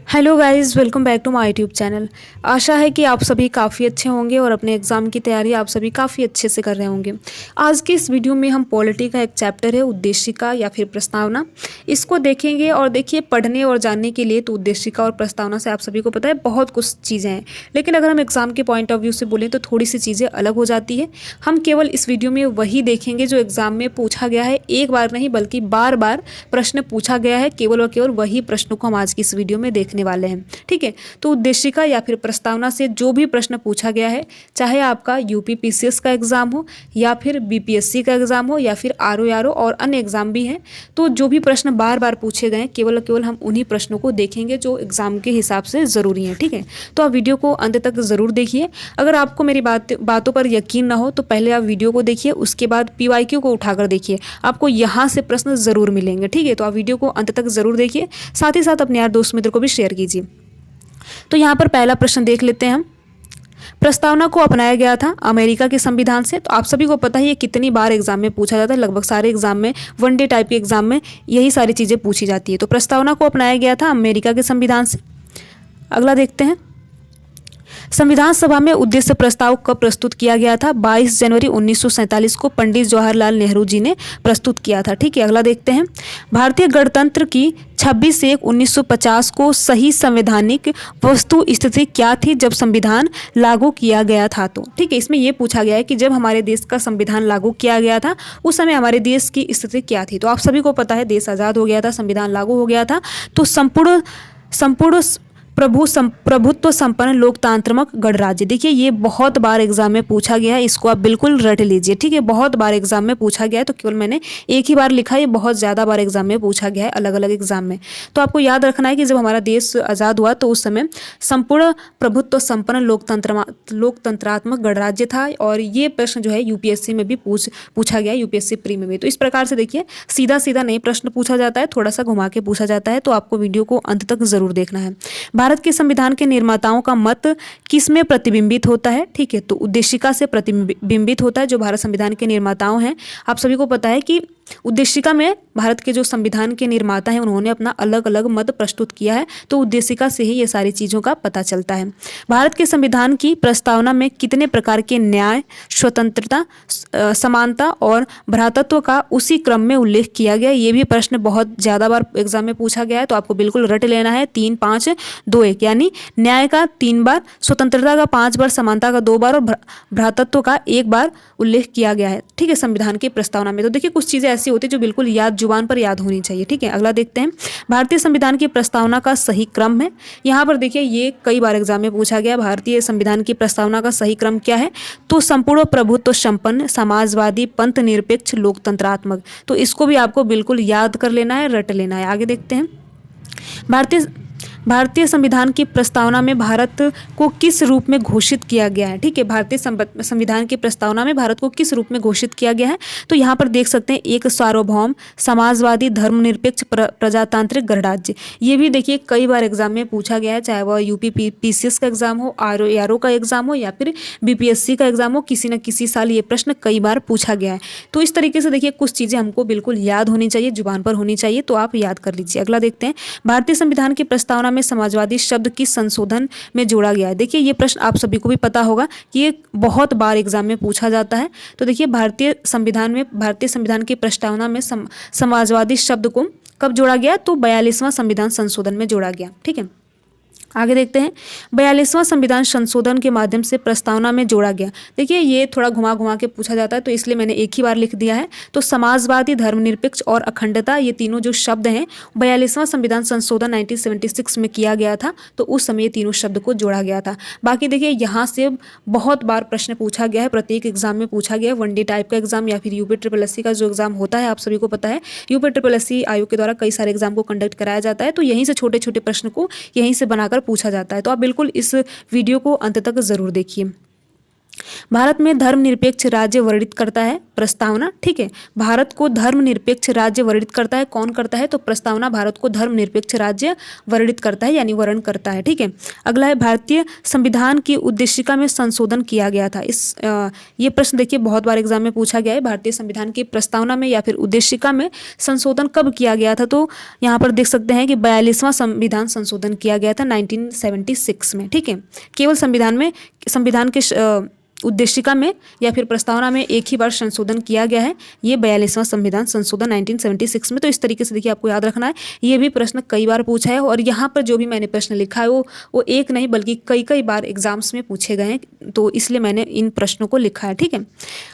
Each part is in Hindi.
Hello guys, welcome back to my YouTube channel. आशा है कि आप सभी काफ़ी अच्छे होंगे और अपने एग्ज़ाम की तैयारी आप सभी काफ़ी अच्छे से कर रहे होंगे। आज की इस वीडियो में हम पॉलिटी का एक चैप्टर है उद्देशिका या फिर प्रस्तावना, इसको देखेंगे। और देखिए, पढ़ने और जानने के लिए तो उद्देशिका और प्रस्तावना से आप सभी को पता है बहुत कुछ चीज़ें हैं, लेकिन अगर हम एग्ज़ाम के पॉइंट ऑफ व्यू से बोलें तो थोड़ी सी चीज़ें अलग हो जाती है। हम केवल इस वीडियो में वही देखेंगे जो एग्ज़ाम में पूछा गया है, एक बार नहीं बल्कि बार बार प्रश्न पूछा गया है। केवल और केवल वही प्रश्नों को हम आज की इस वीडियो में देखने वाले हैं, ठीक है। तो उद्देशिका या फिर प्रस्तावना से जो भी प्रश्न पूछा गया है, चाहे आपका यूपी पीसीएस का एग्जाम हो या फिर बीपीएससी का एग्जाम हो या फिर आरओ और अन्य एग्जाम भी हैं, तो जो भी प्रश्न बार बार पूछे गए केवल और केवल हम उन्हीं प्रश्नों को देखेंगे जो एग्जाम के हिसाब से ज़रूरी हैं, ठीक है। तो आप वीडियो को अंत तक ज़रूर देखिए। अगर आपको मेरी बातों पर यकीन ना हो तो पहले आप वीडियो को देखिए, उसके बाद पीवाईक्यू को उठाकर देखिए, आपको यहाँ से प्रश्न ज़रूर मिलेंगे, ठीक है। तो आप वीडियो को अंत तक ज़रूर देखिए, साथ ही साथ अपने यार दोस्त मित्र को भी शेयर कीजिए। तो यहाँ पर पहला प्रश्न देख लेते हैं हम। प्रस्तावना को अपनाया गया था अमेरिका के संविधान से। तो आप सभी को पता है ये कितनी बार एग्जाम में पूछा जाता है, लगभग सारे एग्जाम में, वनडे टाइप के एग्जाम में यही सारी चीज़ें पूछी जाती है। तो प्रस्तावना को अपनाया गया था अमेरिका के संविधान से। अगला देखते हैं, संविधान सभा में उद्देश्य प्रस्ताव कब प्रस्तुत किया गया था? 22 जनवरी 1947 को पंडित जवाहरलाल नेहरू जी ने प्रस्तुत किया था, ठीक है। अगला देखते हैं, भारतीय गणतंत्र की 26/1/1950 को सही संवैधानिक वस्तु स्थिति क्या थी जब संविधान लागू किया गया था? तो ठीक है, इसमें यह पूछा गया है कि जब हमारे देश का संविधान लागू किया गया था उस समय हमारे देश की स्थिति क्या थी। तो आप सभी को पता है देश आज़ाद हो गया था, संविधान लागू हो गया था, तो संपूर्ण प्रभुत्व संपन्न लोकतांत्रिक गणराज्य। देखिए, ये बहुत बार एग्जाम में पूछा गया है, इसको आप बिल्कुल रट लीजिए, ठीक है। बहुत बार एग्जाम में पूछा गया है, तो केवल मैंने एक ही बार लिखा है, ये बहुत ज़्यादा बार एग्जाम में पूछा गया है, अलग अलग एग्जाम में। तो आपको याद रखना है कि जब हमारा देश आज़ाद हुआ तो उस समय संपूर्ण प्रभुत्व संपन्न लोकतंत्रात्मक गणराज्य था। और ये प्रश्न जो है यूपीएससी में भी पूछा गया है, यूपीएससी प्री में भी। तो इस प्रकार से देखिए, सीधा सीधा नहीं प्रश्न पूछा जाता है, थोड़ा सा घुमा के पूछा जाता है। तो आपको वीडियो को अंत तक जरूर देखना है। भारत के संविधान के निर्माताओं का मत किस में प्रतिबिंबित होता है? ठीक है, तो उद्देशिका से प्रतिबिंबित होता है। जो भारत संविधान के निर्माताओं हैं, आप सभी को पता है कि उद्देशिका में भारत के जो संविधान के निर्माता हैं उन्होंने अपना अलग अलग मत प्रस्तुत किया है। तो उद्देशिका से ही ये सारी चीज़ों का पता चलता है। भारत के संविधान की प्रस्तावना में कितने प्रकार के न्याय, स्वतंत्रता, समानता और भ्रातृत्व का उसी क्रम में उल्लेख किया गया? ये भी प्रश्न बहुत ज़्यादा बार एग्जाम में पूछा गया है, तो आपको बिल्कुल रट लेना है। 3, 5, 2, 1, यानी न्याय का 3 बार, स्वतंत्रता का 5 बार, समानता का 2 बार और भ्रातृत्व का 1 बार उल्लेख किया गया है, ठीक है, संविधान की प्रस्तावना में। तो देखिए, कुछ चीज़ें ऐसी होती है जो बिल्कुल जुबान पर याद होनी चाहिए, ठीक है। अगला देखते हैं, भारतीय संविधान की प्रस्तावना का सही क्रम है। यहाँ पर देखिए, ये कई बार एग्जाम में पूछा गया, भारतीय संविधान की प्रस्तावना का सही क्रम क्या है? तो संपूर्ण प्रभुत्व संपन्न, समाजवादी, पंथ निरपेक्ष, लोकतंत्रात्मक। तो इसको भी आपको बिल्कुल याद कर लेना है, रट लेना है। आगे देखते हैं, भारतीय संविधान की प्रस्तावना में भारत को किस रूप में घोषित किया गया है? ठीक है, भारतीय संविधान की प्रस्तावना में भारत को किस रूप में घोषित किया गया है? तो यहाँ पर देख सकते हैं, एक सार्वभौम, समाजवादी, धर्मनिरपेक्ष, प्रजातांत्रिक गणराज्य। ये भी देखिए कई बार एग्जाम में पूछा गया है, चाहे वह यूपी पीसीएस का एग्जाम हो, आरओ का एग्जाम हो या फिर बीपीएससी का एग्जाम हो, किसी न किसी साल ये प्रश्न कई बार पूछा गया है। तो इस तरीके से देखिए, कुछ चीज़ें हमको बिल्कुल याद होनी चाहिए, जुबान पर होनी चाहिए, तो आप याद कर लीजिए। अगला देखते हैं, भारतीय संविधान की प्रस्तावना में समाजवादी शब्द किस संशोधन में जोड़ा गया है? देखिए, ये प्रश्न आप सभी को भी पता होगा कि ये बहुत बार एग्जाम में पूछा जाता है। तो देखिए, भारतीय संविधान की प्रस्तावना में समाजवादी शब्द को कब जोड़ा गया? तो 42वां संविधान संशोधन में जोड़ा गया, ठीक है। आगे देखते हैं, 42वां संविधान संशोधन के माध्यम से प्रस्तावना में जोड़ा गया। देखिए, ये थोड़ा घुमा के पूछा जाता है, तो इसलिए मैंने एक ही बार लिख दिया है। तो समाजवादी, धर्मनिरपेक्ष और अखंडता, ये तीनों जो शब्द हैं, 42वां संविधान संशोधन 1976 में किया गया था, तो उस समय ये तीनों शब्द को जोड़ा गया था। बाकी देखिए, यहाँ से बहुत बार प्रश्न पूछा गया है, प्रत्येक एग्जाम में पूछा गया है। वनडे टाइप का एग्जाम या फिर यूपी SSS का जो एग्जाम होता है, आप सभी को पता है, यूपी SSS आयोग के द्वारा कई सारे एग्जाम को कंडक्ट कराया जाता है। तो यहीं से छोटे छोटे प्रश्न को यहीं से बनाकर पूछा जाता है। तो आप बिल्कुल इस वीडियो को अंत तक जरूर देखिए। भारत में धर्मनिरपेक्ष राज्य वर्णित करता है प्रस्तावना, ठीक है। भारत को धर्मनिरपेक्ष राज्य वर्णित करता है, कौन करता है? तो प्रस्तावना भारत को धर्मनिरपेक्ष राज्य वर्णित करता है, यानी वर्ण करता है, ठीक है। अगला है भारतीय संविधान की उद्देशिका में संशोधन किया गया था। ये प्रश्न देखिए बहुत बार एग्जाम में पूछा गया है, भारतीय संविधान की प्रस्तावना में या फिर उद्देशिका में संशोधन कब किया गया था? तो यहाँ पर देख सकते हैं कि 42वां संविधान संशोधन किया गया था 1976 में, ठीक है। केवल संविधान के उद्देशिका में या फिर प्रस्तावना में एक ही बार संशोधन किया गया है, ये 42वां संविधान संशोधन 1976 में। तो इस तरीके से देखिए आपको याद रखना है, ये भी प्रश्न कई बार पूछा है और यहाँ पर जो भी मैंने प्रश्न लिखा है वो एक नहीं बल्कि कई बार एग्जाम्स में पूछे गए हैं, तो इसलिए मैंने इन प्रश्नों को लिखा है, ठीक है।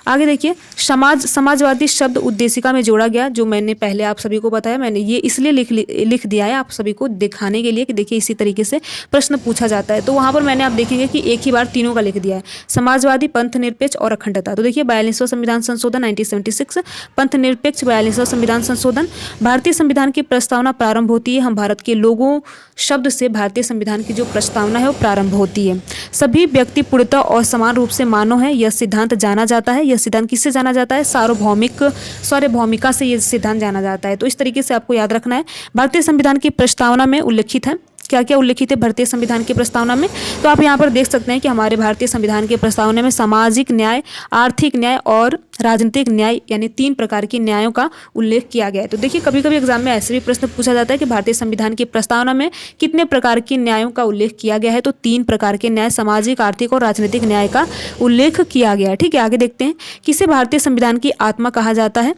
आगे देखिए, समाजवादी शब्द उद्देशिका में जोड़ा गया, जो मैंने पहले आप सभी को बताया, मैंने ये इसलिए लिख दिया है आप सभी को दिखाने के लिए कि देखिए इसी तरीके से प्रश्न पूछा जाता है। तो वहाँ पर मैंने आप देखेंगे कि एक ही बार तीनों का लिख दिया है, समाजवादी, पंथ निरपेक्ष और अखंडता। तो देखिए 42वां संविधान संशोधन 1976, पंथ निरपेक्ष 42वां संविधान संशोधन। भारतीय संविधान की प्रस्तावना प्रारंभ होती है, हम भारत के लोगों शब्द से भारतीय संविधान की जो प्रस्तावना है वो प्रारंभ होती है। सभी व्यक्ति पूर्णतः और समान रूप से मानव है, यह सिद्धांत जाना जाता है। यह सिद्धांत किससे जाना जाता है? सार्वभौमिका से यह सिद्धांत जाना जाता है। तो इस तरीके से आपको याद रखना है। भारतीय संविधान की प्रस्तावना में उल्लिखित है, क्या क्या उल्लिखित है भारतीय संविधान की प्रस्तावना में? तो आप यहाँ पर देख सकते हैं कि हमारे भारतीय संविधान के प्रस्तावना में सामाजिक न्याय, आर्थिक न्याय और राजनीतिक न्याय यानी 3 प्रकार के न्यायों का उल्लेख किया गया है। तो देखिए कभी कभी एग्जाम में ऐसे भी प्रश्न पूछा जाता है कि भारतीय संविधान की प्रस्तावना में कितने प्रकार के न्यायों का उल्लेख किया गया है? तो 3 प्रकार के न्याय, सामाजिक, आर्थिक और राजनीतिक न्याय का उल्लेख किया गया है, ठीक है। आगे देखते हैं, किसे भारतीय संविधान की आत्मा कहा जाता है?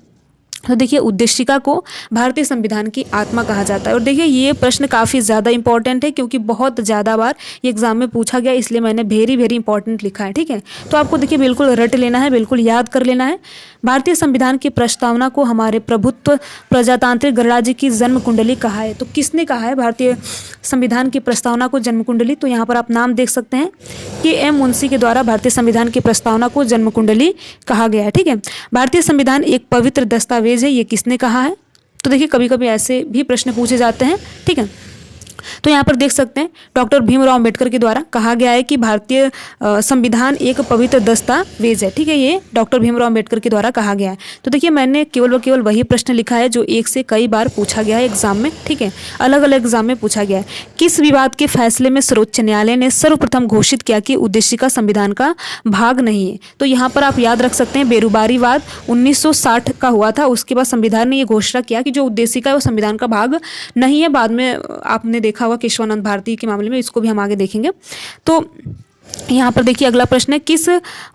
तो देखिए उद्देशिका को भारतीय संविधान की आत्मा कहा जाता है। और देखिए ये प्रश्न काफ़ी ज़्यादा इंपॉर्टेंट है क्योंकि बहुत ज़्यादा बार ये एग्जाम में पूछा गया, इसलिए मैंने वेरी इंपॉर्टेंट लिखा है, ठीक है। तो आपको देखिए बिल्कुल रट लेना है, बिल्कुल याद कर लेना है। भारतीय संविधान की प्रस्तावना को हमारे प्रभुत्व प्रजातांत्रिक गणराज्य की जन्म कुंडली कहा है। तो किसने कहा है भारतीय संविधान की प्रस्तावना को जन्म कुंडली? तो यहाँ पर आप नाम देख सकते हैं कि एम मुंशी के द्वारा भारतीय संविधान की प्रस्तावना को जन्म कुंडली कहा गया है, ठीक है। भारतीय संविधान एक पवित्र दस्तावेज है, ये किसने कहा है? तो देखिए कभी कभी ऐसे भी प्रश्न पूछे जाते हैं, ठीक है। तो यहाँ पर देख सकते हैं डॉक्टर भीमराव अंबेडकर के द्वारा कहा गया है कि भारतीय संविधान एक पवित्र दस्तावेज है, ठीक है। ये डॉक्टर भीमराव अंबेडकर के द्वारा कहा गया है। तो देखिए मैंने केवल वही प्रश्न लिखा है जो एक से कई बार पूछा गया है एग्जाम में, ठीक है। अलग अलग एग्जाम में पूछा गया है। किस विवाद के फैसले में सर्वोच्च न्यायालय ने सर्वप्रथम घोषित किया कि उद्देशिका संविधान का भाग नहीं है? तो यहाँ पर आप याद रख सकते हैं बेरुबारी वाद 1960 का हुआ था। उसके बाद संविधान ने ये घोषणा किया कि जो उद्देशिका है वो संविधान का भाग नहीं है। बाद में आपने देखा हुआ केशवानंद भारती के मामले में, इसको भी हम आगे देखेंगे। तो यहाँ पर देखिए अगला प्रश्न है, किस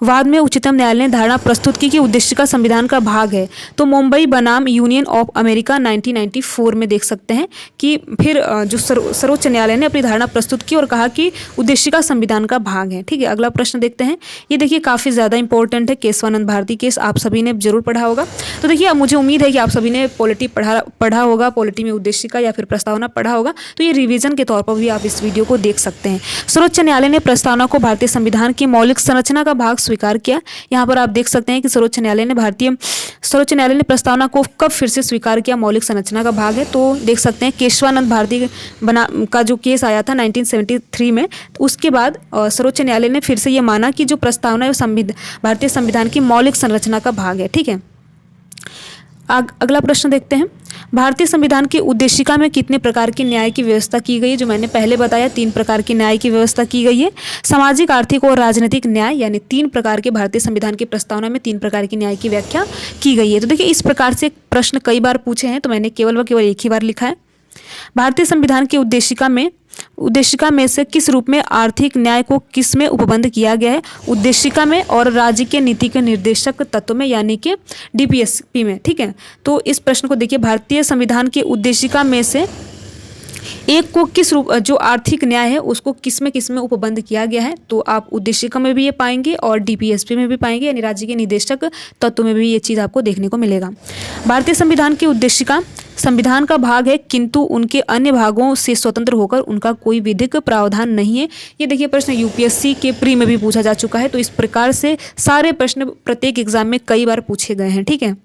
वाद में उच्चतम न्यायालय ने धारणा प्रस्तुत की कि उद्देशिका संविधान का भाग है? तो मुंबई बनाम यूनियन ऑफ अमेरिका 1994 में देख सकते हैं कि फिर जो सर्वोच्च न्यायालय ने अपनी धारणा प्रस्तुत की और कहा कि उद्देशिका संविधान का भाग है, ठीक है। अगला प्रश्न देखते हैं, ये देखिए काफ़ी ज़्यादा इंपॉर्टेंट है, केशवानंद भारती केस आप सभी ने जरूर पढ़ा होगा। तो देखिए अब मुझे उम्मीद है कि आप सभी ने पॉलिटी पढ़ा होगा, पॉलिटी में उद्देशिका या फिर प्रस्तावना पढ़ा होगा। तो ये रिविजन के तौर पर भी आप इस वीडियो को देख सकते हैं। सर्वोच्च न्यायालय ने प्रस्तावना को भारतीय संविधान की मौलिक संरचना का भाग स्वीकार किया। यहाँ पर आप देख सकते हैं कि सर्वोच्च न्यायालय ने प्रस्तावना को कब फिर से स्वीकार किया, मौलिक संरचना का भाग है। तो देख सकते हैं केशवानंद भारती का जो केस आया था 1973 में, तो उसके बाद सर्वोच्च न्यायालय ने फिर से ये माना कि जो प्रस्तावना है वो भारतीय संविधान की मौलिक संरचना का भाग है, ठीक है। अगला प्रश्न देखते हैं, भारतीय संविधान की उद्देशिका में कितने प्रकार की न्याय की व्यवस्था की गई है? जो मैंने पहले बताया 3 प्रकार की न्याय की व्यवस्था की गई है। सामाजिक, आर्थिक और राजनीतिक न्याय यानी 3 प्रकार के भारतीय संविधान की प्रस्तावना में 3 प्रकार की न्याय की व्याख्या की गई है। तो देखिए इस प्रकार से प्रश्न कई बार पूछे हैं, तो मैंने केवल एक ही बार लिखा है। भारतीय संविधान की उद्देशिका में से किस रूप में आर्थिक न्याय को किस में उपबंध किया गया है? उद्देशिका में और राज्य के नीति के निर्देशक तत्व में यानी कि डीपीएसपी में, ठीक है। तो इस प्रश्न को देखिए, भारतीय संविधान की उद्देशिका में से एक को किस रूप, जो आर्थिक न्याय है उसको किस में उपबंध किया गया है? तो आप उद्देशिका में भी ये पाएंगे और डीपीएसपी में भी पाएंगे, यानी राज्य के निदेशक तत्व में भी ये चीज़ आपको देखने को मिलेगा। भारतीय संविधान की उद्देशिका संविधान का भाग है किंतु उनके अन्य भागों से स्वतंत्र होकर उनका कोई विधिक प्रावधान नहीं है। ये देखिए प्रश्न यूपीएससी के प्री में भी पूछा जा चुका है। तो इस प्रकार से सारे प्रश्न प्रत्येक एग्जाम में कई बार पूछे गए हैं, ठीक है।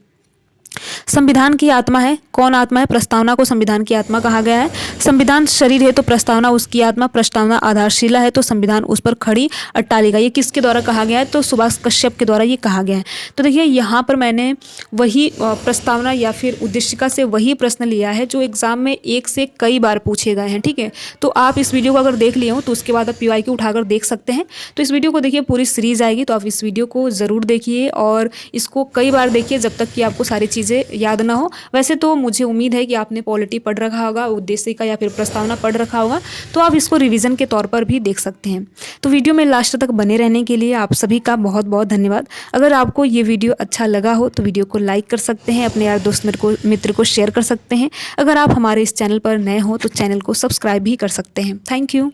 संविधान की आत्मा है। कौन आत्मा है? प्रस्तावना को संविधान की आत्मा कहा गया है। संविधान शरीर है तो प्रस्तावना उसकी आत्मा। प्रस्तावना आधारशिला है तो संविधान उस पर खड़ी अट्टालिका। ये किसके द्वारा कहा गया है? तो सुभाष कश्यप के द्वारा ये कहा गया है। तो देखिए यहाँ पर मैंने वही प्रस्तावना या फिर उद्देशिका से वही प्रश्न लिया है जो एग्जाम में एक से कई बार पूछे गए हैं। ठीक है, तो आप इस वीडियो को अगर देख लिए हो तो उसके बाद आप PYQ उठाकर देख सकते हैं। तो इस वीडियो को देखिए, पूरी सीरीज आएगी तो आप इस वीडियो को ज़रूर देखिए और इसको कई बार देखिए जब तक कि आपको सारी चीज़ें याद ना हो। वैसे तो मुझे उम्मीद है कि आपने पॉलिटी पढ़ रखा होगा, उद्देशिका या फिर प्रस्तावना पढ़ रखा होगा, तो आप इसको रिवीजन के तौर पर भी देख सकते हैं। तो वीडियो में लास्ट तक बने रहने के लिए आप सभी का बहुत बहुत धन्यवाद। अगर आपको ये वीडियो अच्छा लगा हो तो वीडियो को लाइक कर सकते हैं, अपने यार दोस्त मित्र को शेयर कर सकते हैं। अगर आप हमारे इस चैनल पर नए हो तो चैनल को सब्सक्राइब भी कर सकते हैं। Thank you.